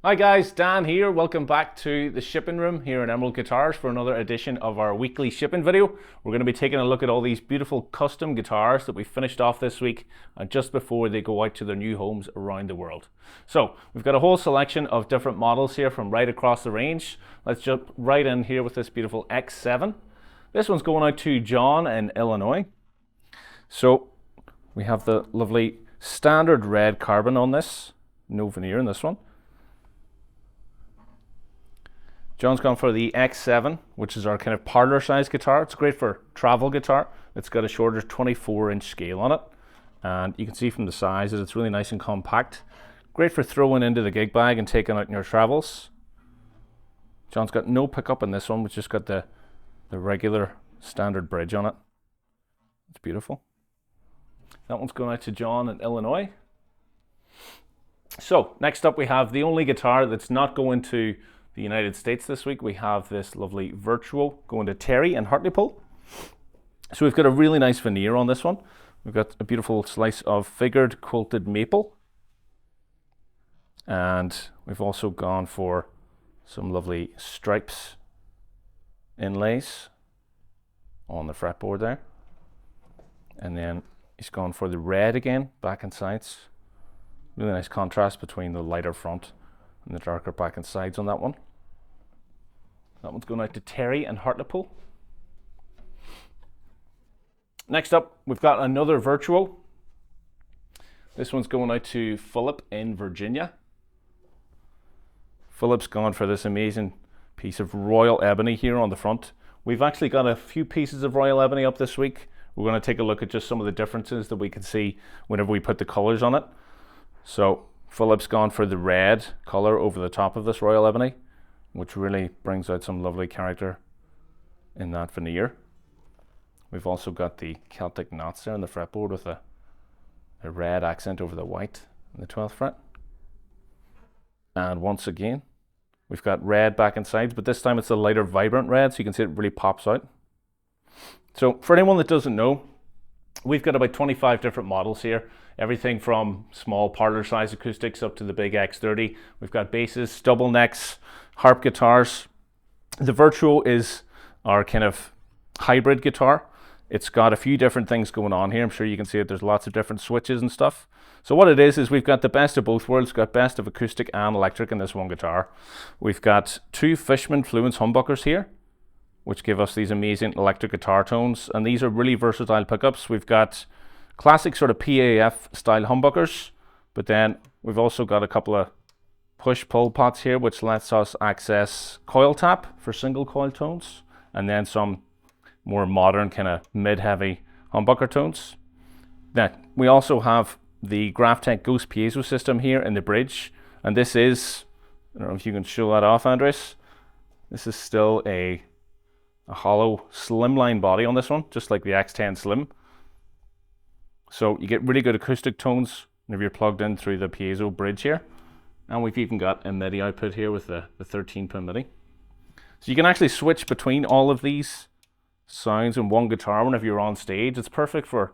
Hi guys, Dan here. Welcome back to the shipping room here in Emerald Guitars for another edition of our weekly shipping video. We're going to be taking a look at all these beautiful custom guitars that we finished off this week just before they go out to their new homes around the world. So we've got a whole selection of different models here from right across the range. Let's jump right in here with this beautiful X7. This one's going out to John in Illinois. So we have the lovely standard red carbon on this, no veneer in this one. John's gone for the X7, which is our kind of parlor size guitar. It's great for travel guitar. It's got a shorter 24-inch scale on it. And you can see from the size that it's really nice and compact. Great for throwing into the gig bag and taking out in your travels. John's got no pickup in this one, which just got the regular standard bridge on it. It's beautiful. That one's going out to John in Illinois. So next up we have the only guitar that's not going to the United States this week. We have this lovely Virtuoso going to Terry in Hartlepool. So we've got a really nice veneer on this one. We've got a beautiful slice of figured quilted maple. And we've also gone for some lovely stripes inlays on the fretboard there. And then he's gone for the red again, back and sides. Really nice contrast between the lighter front and the darker back and sides on that one. That one's going out to Terry and Hartlepool. Next up, we've got another Virtuoso. This one's going out to Philip in Virginia. Philip's gone for this amazing piece of royal ebony here on the front. We've actually got a few pieces of royal ebony up this week. We're going to take a look at just some of the differences that we can see whenever we put the colors on it. So Philip's gone for the red color over the top of this royal ebony, which really brings out some lovely character in that veneer. We've also got the Celtic knots there on the fretboard with a red accent over the white in the 12th fret. And once again, we've got red back and sides, but this time it's a lighter vibrant red, so you can see it really pops out. So for anyone that doesn't know, we've got about 25 different models here. Everything from small parlor size acoustics up to the big X30. We've got basses, double necks, harp guitars. The Virtuoso is our kind of hybrid guitar. It's got a few different things going on here. I'm sure you can see it. There's lots of different switches and stuff. So what it is we've got the best of both worlds. We've got best of acoustic and electric in this one guitar. We've got two Fishman Fluence humbuckers here, which give us these amazing electric guitar tones. And these are really versatile pickups. We've got classic sort of PAF style humbuckers, but then we've also got a couple of push-pull pots here, which lets us access coil tap for single coil tones, and then some more modern kind of mid-heavy humbucker tones. Now, we also have the Graphtec Ghost piezo system here in the bridge, and this is, I don't know if you can show that off, Andres. This is still a hollow slimline body on this one, just like the X10 Slim. So you get really good acoustic tones whenever you're plugged in through the piezo bridge here. And we've even got a MIDI output here with the 13-pin MIDI. So you can actually switch between all of these sounds in one guitar whenever you're on stage. It's perfect for,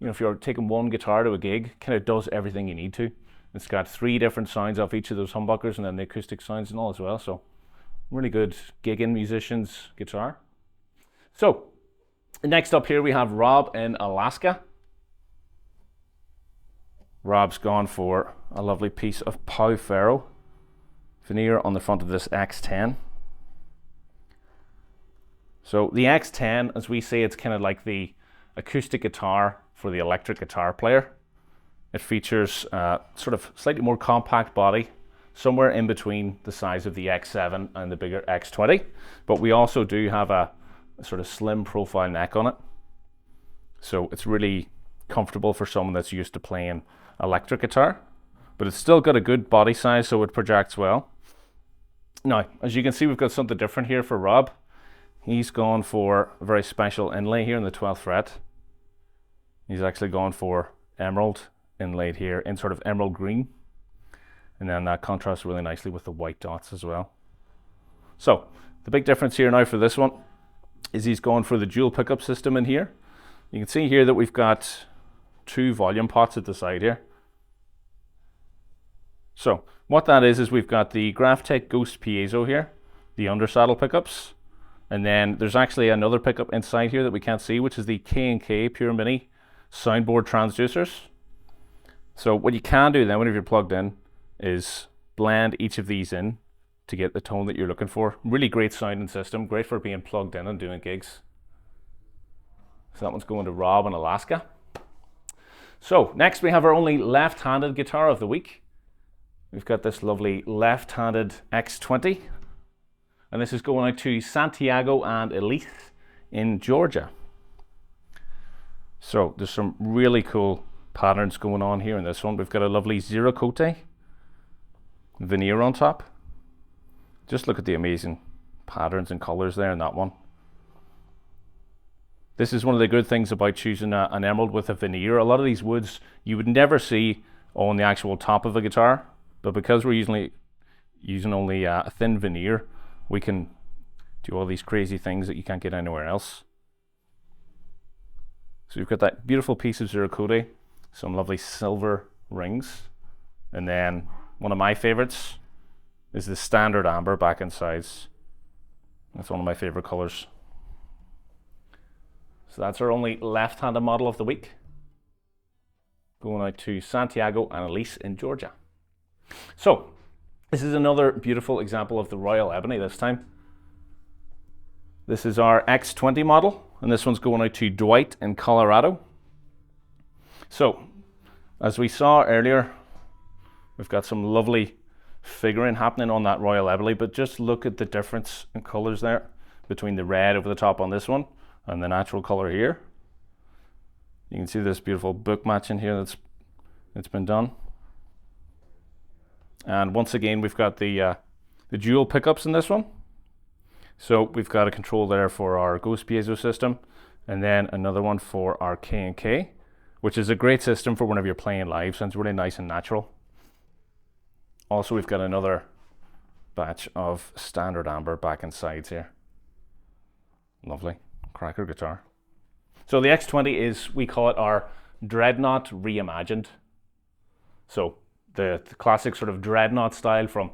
if you're taking one guitar to a gig, kind of does everything you need to. It's got 3 different sounds off each of those humbuckers and then the acoustic sounds and all as well. So really good gigging musician's guitar. So next up here we have Rob in Alaska. Rob's gone for a lovely piece of Pau Ferro veneer on the front of this X10. So the X10, as we say, it's kind of like the acoustic guitar for the electric guitar player. It features sort of slightly more compact body, somewhere in between the size of the X7 and the bigger X20. But we also do have a sort of slim profile neck on it. So it's really comfortable for someone that's used to playing electric guitar, but it's still got a good body size, so it projects well. Now, as you can see, we've got something different here for Rob. He's gone for a very special inlay here in the 12th fret. He's actually gone for emerald inlaid here in sort of emerald green, and then that contrasts really nicely with the white dots as well. So the big difference here now for this one is he's gone for the dual pickup system in here. You can see here that we've got 2 volume pots at the side here. So what that is we've got the Graphtec Ghost Piezo here, the undersaddle pickups, and then there's actually another pickup inside here that we can't see, which is the K&K Pure Mini soundboard transducers. So what you can do then whenever you're plugged in is blend each of these in to get the tone that you're looking for. Really great sounding system, great for being plugged in and doing gigs. So that one's going to Rob in Alaska. So next we have our only left-handed guitar of the week. We've got this lovely left-handed X20, and this is going out to Santiago and Elise in Georgia. So there's some really cool patterns going on here in this one. We've got a lovely Zero Cote veneer on top. Just look at the amazing patterns and colors there in that one. This is one of the good things about choosing an emerald with a veneer. A lot of these woods you would never see on the actual top of a guitar, but because we're usually using only a thin veneer, we can do all these crazy things that you can't get anywhere else. So we've got that beautiful piece of Zero Cote, some lovely silver rings, and then one of my favorites is the standard amber back and sides. That's one of my favorite colors. So that's our only left-handed model of the week, going out to Santiago and Elise in Georgia. So this is another beautiful example of the Royal Ebony this time. This is our X20 model, and this one's going out to Dwight in Colorado. So as we saw earlier, we've got some lovely figuring happening on that Royal Ebony, but just look at the difference in colors there between the red over the top on this one and the natural color here. You can see this beautiful book matching here that's been done. And once again, we've got the dual pickups in this one. So we've got a control there for our Ghost Piezo system, and then another one for our K&K, which is a great system for whenever you're playing live. Sounds really nice and natural. Also, we've got another batch of standard amber back and sides here. Lovely cracker guitar. So the X20 is, we call it our Dreadnought reimagined. So the classic sort of Dreadnought style from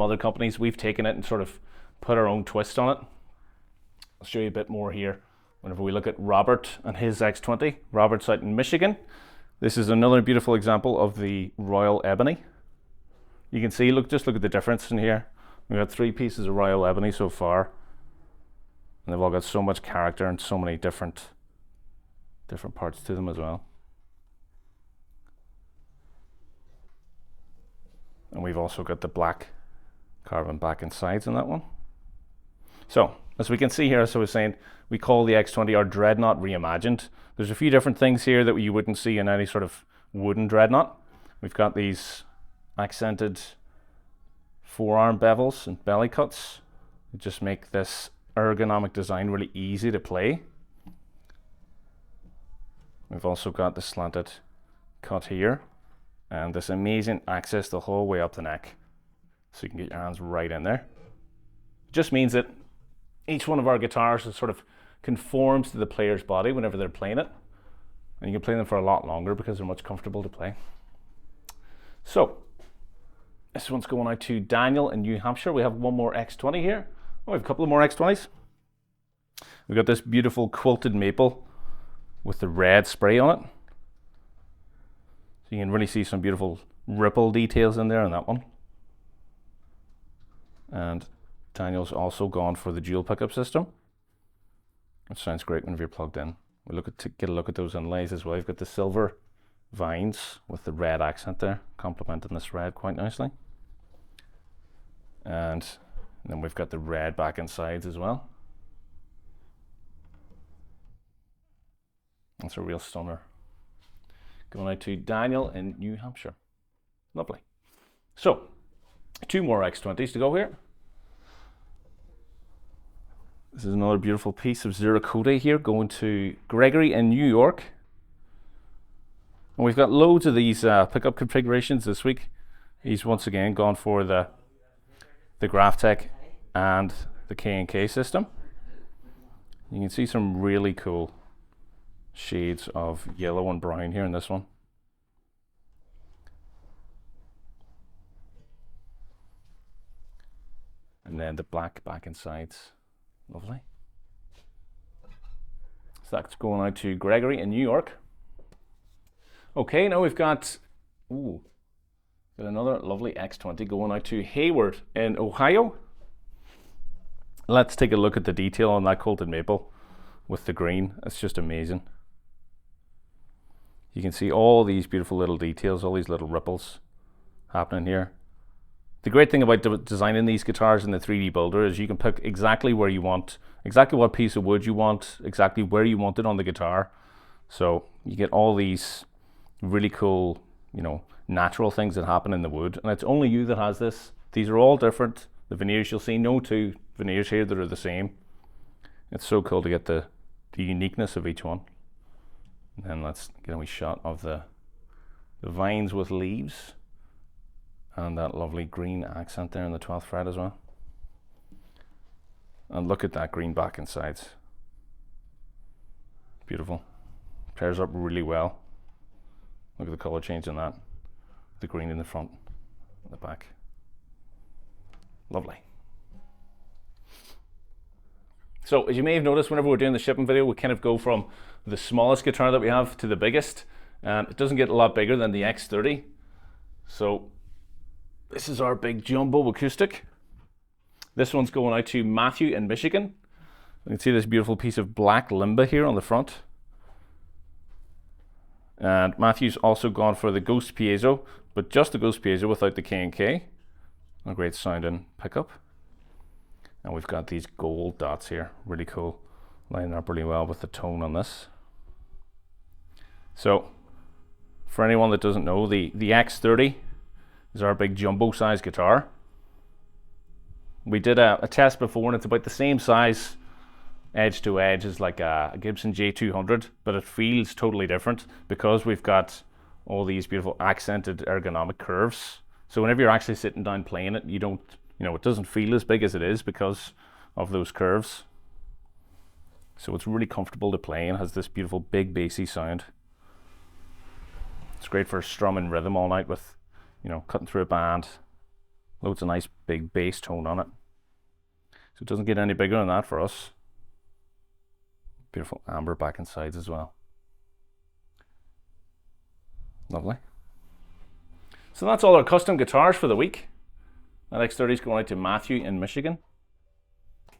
other companies, we've taken it and sort of put our own twist on it. I'll show you a bit more here. Whenever we look at Robert and his X20, Robert's out in Michigan. This is another beautiful example of the Royal Ebony. You can see, just look at the difference in here. We've got 3 pieces of Royal Ebony so far, and they've all got so much character and so many different parts to them as well. And we've also got the black carbon back and sides in that one. So as we can see here, as I was saying, we call the X20 our Dreadnought reimagined. There's a few different things here that you wouldn't see in any sort of wooden Dreadnought. We've got these accented forearm bevels and belly cuts that just make this ergonomic design really easy to play. We've also got the slanted cut here and this amazing access the whole way up the neck, so you can get your hands right in there. It just means that each one of our guitars is sort of conforms to the player's body whenever they're playing it, and you can play them for a lot longer because they're much comfortable to play. So this one's going out to Daniel in New Hampshire. We have one more X20 here. Oh, we have a couple of more X20s. We've got this beautiful quilted maple with the red spray on it. So you can really see some beautiful ripple details in there on that one. And Daniel's also gone for the dual pickup system. It sounds great whenever you're plugged in. We'll get a look at those inlays as well. You've got the silver vines with the red accent there, complementing this red quite nicely. And then we've got the red back and sides as well. That's a real stunner. Going out to Daniel in New Hampshire. Lovely. So, 2 more X20s to go here. This is another beautiful piece of Zero Cote here, going to Gregory in New York. And we've got loads of these pickup configurations this week. He's once again gone for the Graphtec and the K&K system. You can see some really cool shades of yellow and brown here in this one. And then the black back and sides. Lovely. So that's going out to Gregory in New York. Okay, now we've got, got another lovely X20 going out to Hayward in Ohio. Let's take a look at the detail on that quilted maple with the green. It's just amazing. You can see all these beautiful little details, all these little ripples happening here. The great thing about designing these guitars in the 3D Builder is you can pick exactly where you want, exactly what piece of wood you want, exactly where you want it on the guitar. So you get all these really cool, you know, natural things that happen in the wood, and it's only you that has this. These are all different. The veneers, you'll see no two veneers here that are the same. It's so cool to get the uniqueness of each one. And then let's get a wee shot of the vines with leaves. And that lovely green accent there in the 12th fret as well. And look at that green back and sides. Beautiful. Pairs up really well. Look at the color change in that. The green in the front and the back. Lovely. So as you may have noticed, whenever we're doing the shipping video, we kind of go from the smallest guitar that we have to the biggest. It doesn't get a lot bigger than the X30. So this is our big jumbo acoustic. This one's going out to Matthew in Michigan. You can see this beautiful piece of black limba here on the front. And Matthew's also gone for the Ghost Piezo, but just the Ghost Piezo without the K&K. A great sounding pickup. And we've got these gold dots here, really cool. Lining up really well with the tone on this. So, for anyone that doesn't know, the X30 is our big jumbo size guitar. We did a test before, and it's about the same size edge to edge as like a Gibson J200, but it feels totally different because we've got all these beautiful accented ergonomic curves. So whenever you're actually sitting down playing it, it doesn't feel as big as it is because of those curves. So it's really comfortable to play and has this beautiful big bassy sound. It's great for strumming rhythm all night with, cutting through a band. Loads of nice big bass tone on it. So it doesn't get any bigger than that for us. Beautiful amber back and sides as well. Lovely. So that's all our custom guitars for the week. That X30 is going out to Matthew in Michigan.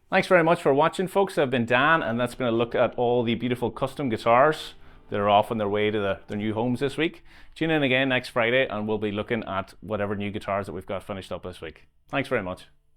Thanks very much for watching, folks. I've been Dan, and that's been a look at all the beautiful custom guitars that are off on their way to their new homes this week. Tune in again next Friday, and we'll be looking at whatever new guitars that we've got finished up this week. Thanks very much.